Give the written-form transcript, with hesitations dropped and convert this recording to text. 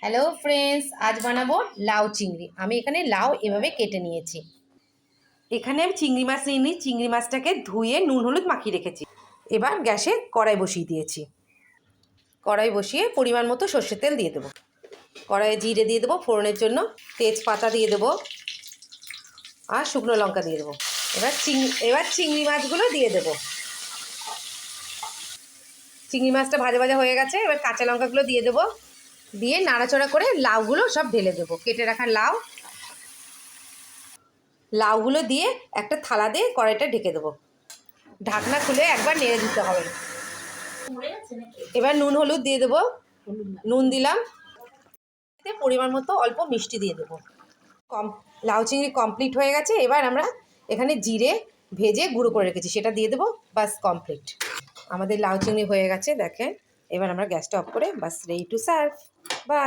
Hello friends, আজ বানাবো লাউ চিংড়ি। আমি এখানে লাউ এভাবে কেটে নিয়েছি। এখানে আমি চিংড়ি মাছ নিয়ে নিই। চিংড়ি মাছটাকে ধুয়ে নুন হলুদ মাখিয়ে রেখেছি। এবার গ্যাসে কড়াই বসিয়ে দিয়েছি। কড়াই বসিয়ে পরিমাণ মতো সর্ষের তেল দিয়ে দেবো। কড়াইয়ে জিরে দিয়ে দেবো ফোড়নের জন্য, তেজপাতা দিয়ে দেবো আর শুকনো লঙ্কা দিয়ে দেবো। এবার চিংড়ি মাছগুলো দিয়ে দেবো। চিংড়ি মাছটা ভাজা ভাজা হয়ে গেছে। এবার কাঁচা লঙ্কাগুলো দিয়ে দেবো, দিয়ে নাড়াচড়া করে লাউগুলো সব ঢেলে দেবো। কেটে রাখা লাউগুলো দিয়ে একটা থালা দিয়ে কড়াইটা ঢেকে দেবো। ঢাকনা খুলে একবার নেড়ে দিতে হবে। এবার নুন হলুদ দিয়ে দেবো। নুন দিলাম, পরিমাণ মতো অল্প মিষ্টি দিয়ে দেবো। লাউ চিংড়ি কমপ্লিট হয়ে গেছে। এবার আমরা এখানে জিরে ভেজে গুঁড়ো করে রেখেছি, সেটা দিয়ে দেবো। বাস কমপ্লিট, আমাদের লাউ চিংড়ি হয়ে গেছে। দেখেন, এবার আমরা গ্যাসটা অফ করে বাস রেডি টু সার্ভ। বাই।